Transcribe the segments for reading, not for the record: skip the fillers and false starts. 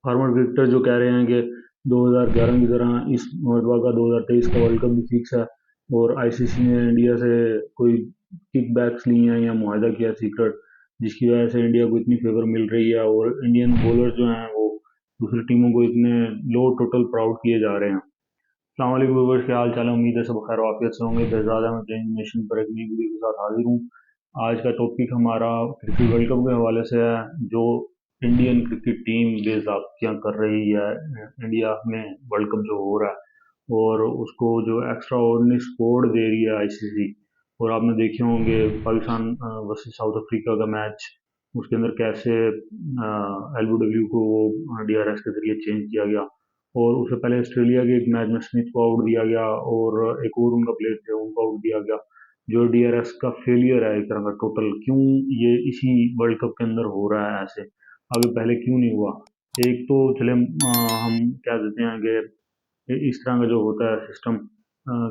Farmer cricketer जो कह रहे हैं कि 2011 की तरह इस मरतबा का 2023 का वर्ल्ड कप भी फिक्स है और आईसीसी ने इंडिया से कोई किकबैक्स लिए हैं या मुआहदा किया सीक्रेट, जिसकी वजह से इंडिया को इतनी फेवर मिल रही है और इंडियन बॉलर जो हैं वो दूसरी टीमों को इतने लो टोटल प्राउड किए जा रहे हैं। अस्सलाम वालेकुम व्यूअर्स, क्या हाल चाल है। उम्मीद है सब खैर वाफियत से होंगे। बेहजादा में प्लेइंग नेशन पर एक नई वीडियो के साथ हाजिर हूँ। आज का टॉपिक हमारा क्रिकेट वर्ल्ड कप के हवाले से है, जो इंडियन क्रिकेट टीम बेज़ाब्तियाँ कर रही है इंडिया में वर्ल्ड कप जो हो रहा है, और उसको जो एक्स्ट्रा ऑर्डिनरी स्कोर दे रही है आईसीसी। और आपने देखे होंगे पाकिस्तान वर्सेस साउथ अफ्रीका का मैच, उसके अंदर कैसे एलबीडब्ल्यू को वो डीआरएस के जरिए चेंज किया गया, और उससे पहले ऑस्ट्रेलिया के एक मैच में स्मिथ को आउट दिया गया और एक और उनका प्लेयर थे उनको आउट दिया गया। जो डीआरएस का फेलियर है एक तरह का टोटल, क्यों ये इसी वर्ल्ड कप के अंदर हो रहा है ऐसे, आगे पहले क्यों नहीं हुआ। एक तो चले हम क्या देते हैं कि इस तरह का जो होता है सिस्टम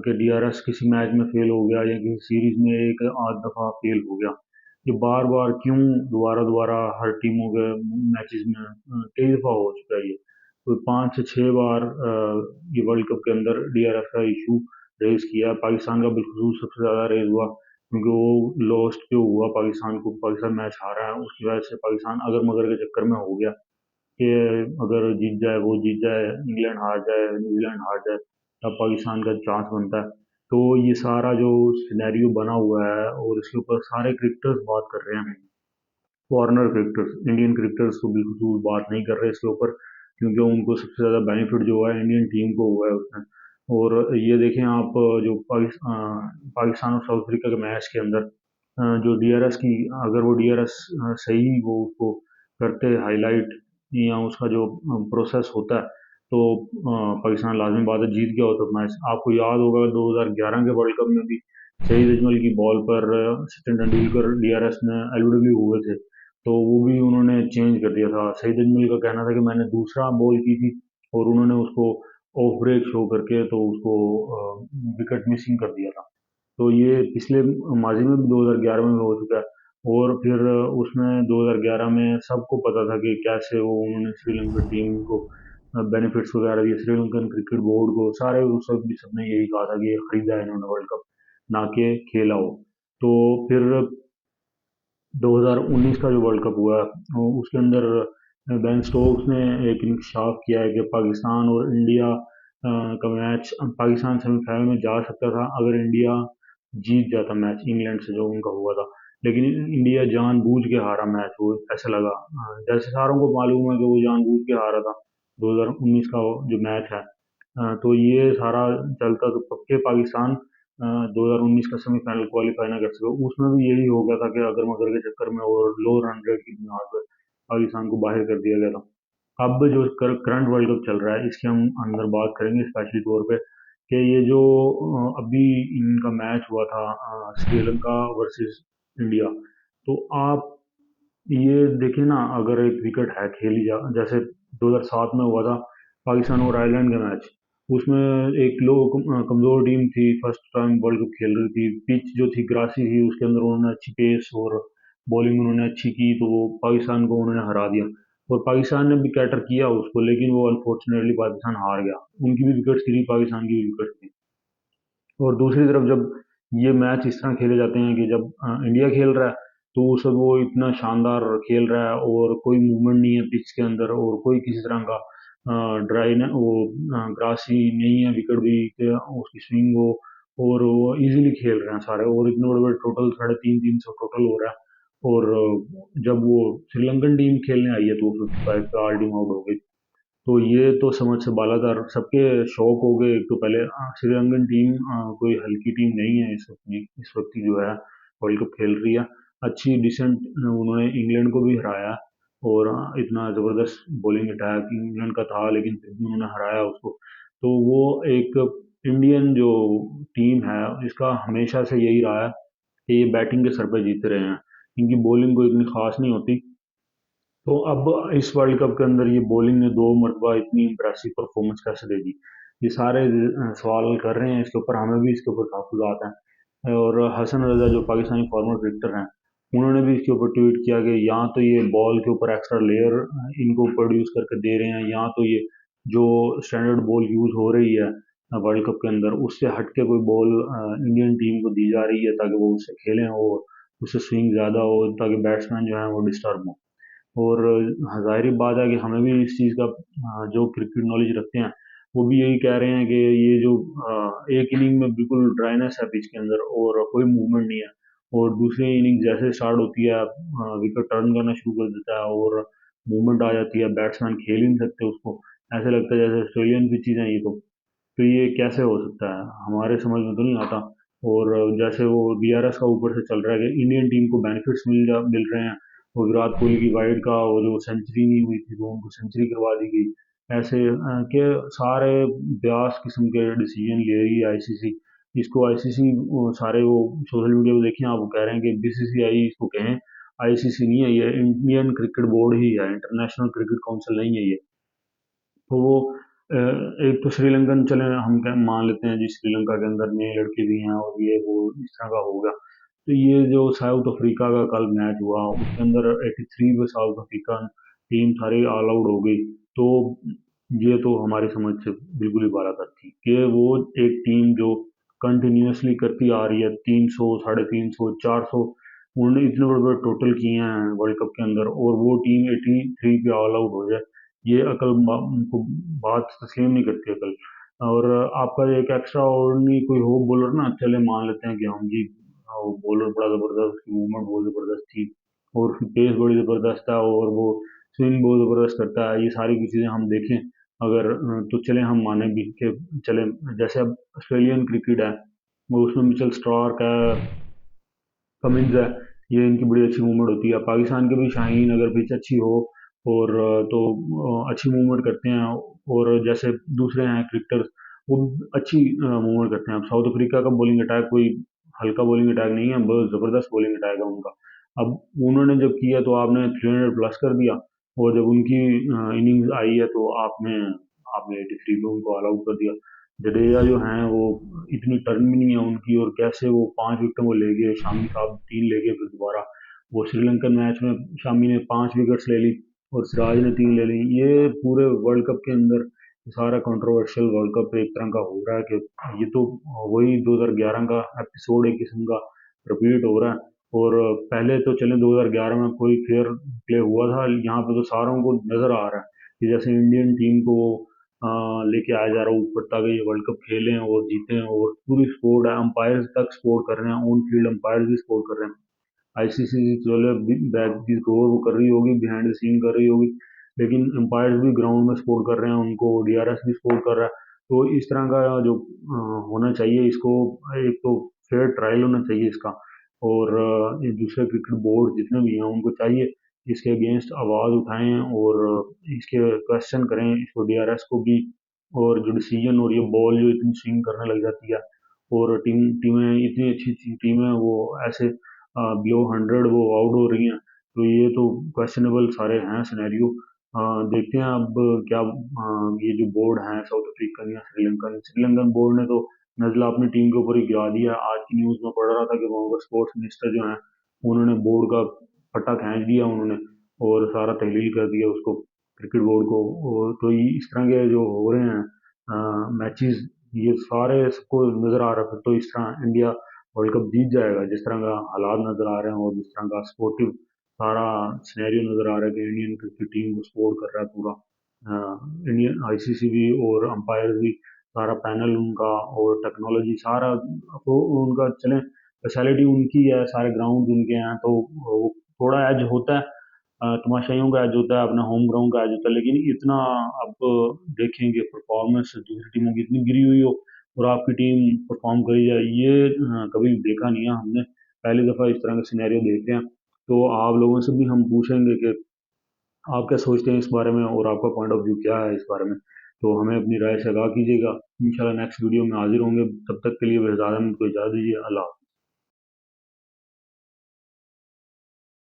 कि डीआरएस किसी मैच में फेल हो गया या किसी सीरीज में एक आध दफा फेल हो गया, ये बार बार क्यों दोबारा दोबारा हर टीमों के मैचेस में कई दफा हो चुका है ये। तो 5 से 6 बार ये वर्ल्ड कप के अंदर डीआरएस का इशू रेज किया। पाकिस्तान का बिलखुसूस सबसे ज़्यादा रेज हुआ क्योंकि वो लॉस्ट क्यों हुआ पाकिस्तान को, पाकिस्तान मैच हारा है उसकी वजह से पाकिस्तान अगर मगर के चक्कर में हो गया कि अगर जीत जाए, वो जीत जाए, इंग्लैंड हार जाए, न्यूजीलैंड हार जाए, तब पाकिस्तान का चांस बनता है। तो ये सारा जो सिनेरियो बना हुआ है और इसके ऊपर सारे क्रिकेटर्स बात कर रहे हैं, फॉरेनर क्रिकेटर्स, इंडियन क्रिकेटर्स को बिल्कुल बात नहीं कर रहे इसके ऊपर, क्योंकि उनको सबसे ज़्यादा बेनिफिट जो है इंडियन टीम को हुआ है उसमें। और ये देखें आप, जो पाकिस्तान और साउथ अफ्रीका के मैच के अंदर जो डीआरएस की, अगर वो डीआरएस सही वो उसको करते हाईलाइट या उसका जो प्रोसेस होता है, तो पाकिस्तान लाजमी बात है जीत गया होता मैच। आपको याद होगा 2011 के वर्ल्ड कप में भी शहीद अजमल की बॉल पर सचिन तेंदुलकर डीआरएस में एलबीडब्ल्यू हुए थे, तो वो भी उन्होंने चेंज कर दिया था। शहीद अजमल का कहना था कि मैंने दूसरा बॉल की थी और उन्होंने उसको ऑफ ब्रेक शो करके तो उसको विकेट मिसिंग कर दिया था। तो ये पिछले माजी में भी 2011 में भी हो चुका है। और फिर उसमें 2011 में सबको पता था कि कैसे वो उन्होंने श्रीलंका टीम को बेनिफिट्स वगैरह दिए, श्रीलंकन क्रिकेट बोर्ड को, सारे उस वक्त भी सबने यही कहा था कि ये खरीदा है इन्होंने वर्ल्ड कप, ना कि खेला हो। तो फिर 2019 का जो वर्ल्ड कप हुआ उसके अंदर बेन स्टोक्स ने एक इंकशाफ किया है कि पाकिस्तान और इंडिया का मैच, पाकिस्तान सेमीफाइनल में जा सकता था अगर इंडिया जीत जाता मैच इंग्लैंड से जो उनका हुआ था। लेकिन इंडिया जानबूझ के हारा मैच, वो ऐसा लगा जैसे सारों को मालूम है कि वो जानबूझ के हारा था 2019 का जो मैच है। तो ये सारा चलता तो पक्के पाकिस्तान 2019 का सेमीफाइनल क्वालिफाई ना कर सके। उसमें भी यही हो गया था कि अगर मगर के चक्कर में और लो रन रेट की बुनियाद पर पाकिस्तान को बाहर कर दिया गया था। अब जो करंट वर्ल्ड कप चल रहा है इसके हम अंदर बात करेंगे स्पेशली तौर पे कि ये जो अभी इनका मैच हुआ था श्रीलंका वर्सेस इंडिया, तो आप ये देखिए ना, अगर एक विकेट है खेली जा जैसे 2007 में हुआ था पाकिस्तान और आयरलैंड का मैच, उसमें एक लो कमजोर टीम थी, फर्स्ट टाइम वर्ल्ड कप खेल रही थी, पिच जो थी ग्रासी थी, उसके अंदर उन्होंने अच्छी पेस और बॉलिंग उन्होंने अच्छी की, तो वो पाकिस्तान को उन्होंने हरा दिया। और पाकिस्तान ने भी कैटर किया उसको, लेकिन वो अनफॉर्चुनेटली पाकिस्तान हार गया। उनकी भी विकेट गिरी, पाकिस्तान की भी विकेट थी। और दूसरी तरफ जब ये मैच इस तरह खेले जाते हैं कि जब इंडिया खेल रहा है तो उस वक्त वो इतना शानदार खेल रहा है और कोई मूवमेंट नहीं है पिच के अंदर और कोई किसी तरह का ड्राई न वो ग्रासी नहीं है विकेट भी कि उसकी स्विंग हो, और वो इजीली खेल रहे हैं सारे, और इतने बड़े बड़े टोटल 350 टोटल हो रहा है। और जब वो श्रीलंकन टीम खेलने आई है तो 55 पे ऑल टीम आउट हो गई। तो ये तो समझ से बालाधार सबके शौक हो गए। एक तो पहले श्रीलंकन टीम कोई हल्की टीम नहीं है इस वक्त की जो है वर्ल्ड कप खेल रही है, अच्छी डिसेंट, उन्होंने इंग्लैंड को भी हराया। और इतना ज़बरदस्त बॉलिंग अटैक इंग्लैंड का था लेकिन फिर भी उन्होंने हराया उसको। तो वो एक इंडियन जो टीम है इसका हमेशा से यही रहा है कि ये बैटिंग के सर पे जीतते रहे हैं, इनकी बॉलिंग कोई इतनी खास नहीं होती। तो अब इस वर्ल्ड कप के अंदर ये बॉलिंग ने 2 मरतबा इतनी इम्प्रेसिव परफॉर्मेंस कैसे दे दी, ये सारे सवाल कर रहे हैं इसके ऊपर, हमें भी इसके ऊपर काफी बात है। और हसन रजा जो पाकिस्तानी फॉर्मर क्रिकेटर हैं, उन्होंने भी इसके ऊपर ट्वीट किया कि या तो ये बॉल के ऊपर एक्स्ट्रा लेयर इनको प्रोड्यूस करके दे रहे हैं, या तो ये जो स्टैंडर्ड बॉल यूज हो रही है वर्ल्ड कप के अंदर, उससे हट के कोई बॉल इंडियन टीम को दी जा रही है ताकि वो उससे खेलें और उससे स्विंग ज़्यादा हो, ताकि बैट्समैन जो है वो डिस्टर्ब हो। और ज़ाहिर बात है कि हमें भी इस चीज़ का जो क्रिकेट नॉलेज रखते हैं वो भी यही कह रहे हैं कि ये जो एक इनिंग में बिल्कुल ड्राइनेस है पिच के अंदर और कोई मूवमेंट नहीं है, और दूसरी इनिंग जैसे स्टार्ट होती है विकेट टर्न करना शुरू कर देता है और मूवमेंट आ जाती है, बैट्समैन खेल ही नहीं सकते उसको, ऐसे लगता है जैसे ऑस्ट्रेलियन पिचेज हैं ये तो ये कैसे हो सकता है, हमारे समझ में तो नहीं आता। और जैसे वो डीआरएस का ऊपर से चल रहा है कि इंडियन टीम को बेनिफिट्स मिल रहे हैं, और विराट कोहली की वाइड का वो जो सेंचुरी नहीं हुई थी तो उनको सेंचुरी करवा दी गई, ऐसे के सारे ब्यास किस्म के डिसीजन ले रही है आईसीसी। इसको आईसीसी सारे वो सोशल मीडिया पे देखिए आप, वो कह रहे हैं कि बीसीसीआई इसको कहें, आईसीसी नहीं है ये, इंडियन क्रिकेट बोर्ड ही है, इंटरनेशनल क्रिकेट काउंसिल नहीं है ये। तो वो एक तो श्रीलंकन चले हम क्या मान लेते हैं जी, श्रीलंका के अंदर नए लड़के भी हैं और ये वो इस तरह का होगा। तो ये जो साउथ अफ्रीका का कल मैच हुआ उसके अंदर 83 पे साउथ अफ्रीका टीम सारी ऑल आउट हो गई। तो ये तो हमारी समझ से बिल्कुल ही बालातर थी कि वो एक टीम जो कंटिन्यूअसली करती आ रही है 300 350 400, उन्होंने इतने बड़े बड़े टोटल किए हैं वर्ल्ड कप के अंदर, और वो टीम 83 पे ऑल आउट हो जाए, ये अकल उनको बात तस्लीम नहीं करती अकल। और आपका एक एक्स्ट्रा ऑर्डिनरी कोई हो बॉलर ना, चले मान लेते हैं कि हम जी वो बॉलर बड़ा ज़बरदस्त, उसकी मूवमेंट बहुत ज़बरदस्त थी और उसकी पेस बड़ी ज़बरदस्त है और वो स्विंग बहुत ज़बरदस्त करता है, ये सारी की चीज़ें हम देखें अगर तो चले हम माने भी कि चले जैसे अब ऑस्ट्रेलियन क्रिकेट है वो उसमें मिचेल स्टार्क है, कमिंस है, ये इनकी बड़ी अच्छी मूवमेंट होती है। पाकिस्तान के भी शाहीन अगर पिच अच्छी हो और तो अच्छी मूवमेंट करते हैं, और जैसे दूसरे हैं क्रिकेटर्स वो अच्छी मूवमेंट करते हैं। अब साउथ अफ्रीका का बॉलिंग अटैक कोई हल्का बॉलिंग अटैक नहीं है, बहुत ज़बरदस्त बॉलिंग अटैक है उनका। अब उन्होंने जब किया तो आपने 300 प्लस कर दिया, और जब उनकी इनिंग्स आई है तो आपने आपने 83 पे उनको ऑल आउट कर दिया। जडेजा जो हैं वो इतनी टर्न भी नहीं है उनकी, और कैसे वो 5 विकेट वो ले गए, शामी साहब 3 ले गए फिर दोबारा। वो श्रीलंकन मैच में शामी ने 5 विकेट्स ले ली और सिराज ने 3 ले ली। ये पूरे वर्ल्ड कप के अंदर सारा कंट्रोवर्शियल वर्ल्ड कप एक तरह का हो रहा है कि ये तो वही 2011 का एपिसोड एक किस्म का रिपीट हो रहा है। और पहले तो चले 2011 में कोई फेयर प्ले हुआ था, यहाँ पे तो सारों को नजर आ रहा है कि जैसे इंडियन टीम को लेके आया जा रहा है ऊपर ताकि ये वर्ल्ड कप खेलें और जीतें, और पूरी सपोर्ट है, अंपायर्स तक सपोर्ट कर रहे हैं, ऑन फील्ड अंपायर्स भी सपोर्ट कर रहे हैं। आईसीसी चलो बैक की स्कोर वो कर रही होगी, बिहाइंड द सीन कर रही होगी, लेकिन अंपायर्स भी ग्राउंड में सपोर्ट कर रहे हैं उनको, डीआरएस भी सपोर्ट कर रहा है। तो इस तरह का जो होना चाहिए इसको, एक तो फेयर ट्रायल होना चाहिए इसका, और ये दूसरे क्रिकेट बोर्ड जितने भी हैं उनको चाहिए इसके अगेंस्ट आवाज़ उठाएं और इसके क्वेश्चन करें इसको, डीआरएस को भी। और जो डिसीजन और ये बॉल जो इतनी स्विंग करने लग जाती है, और टीमें इतनी अच्छी अच्छी टीमें वो ऐसे बिलो 100 वो आउट हो रही हैं, तो ये तो क्वेश्चनेबल सारे हैं सिनेरियो। देखते हैं अब क्या ये जो बोर्ड हैं साउथ अफ्रीकन या श्रीलंकन, श्रीलंकन बोर्ड ने तो नजला अपनी टीम के ऊपर ही गिरा दिया। आज की न्यूज़ में पढ़ रहा था कि वहाँ का स्पोर्ट्स मिनिस्टर जो हैं उन्होंने बोर्ड का पट्टा खींच दिया उन्होंने, और सारा तहलील कर दिया उसको, क्रिकेट बोर्ड को। और तो ये इस तरह के जो हो रहे हैं मैचेस, ये सारे सबको नजर आ रहा है फिर तो इस तरह इंडिया वर्ल्ड कप जीत जाएगा, जिस तरह का हालात नजर आ रहे हैं और जिस तरह का स्पोर्टिव सारा सिनेरियो नजर आ रहा है कि इंडियन क्रिकेट टीम को सपोर्ट कर रहा है पूरा इंडियन आईसीसी भी और अंपायर भी, सारा पैनल उनका और टेक्नोलॉजी सारा तो उनका चले, स्पेशलिटी उनकी है, सारे ग्राउंड उनके हैं, तो वो थोड़ा एज होता है, तमाशाइयों का एज होता है, अपना होम ग्राउंड का एज होता है, लेकिन इतना अब देखेंगे परफॉर्मेंस दूसरी टीमों की इतनी गिरी हुई हो और आपकी टीम परफॉर्म करी जाए, ये कभी देखा नहीं है हमने, पहली दफ़ा इस तरह का सिनेरियो देख रहे हैं। तो आप लोगों से भी हम पूछेंगे कि आप क्या सोचते हैं इस बारे में और आपका पॉइंट ऑफ व्यू क्या है इस बारे में, तो हमें अपनी राय से आगाह कीजिएगा। इंशाल्लाह नेक्स्ट वीडियो में हाजिर होंगे, तब तक के लिए इजाज़त दीजिए। अल्लाह।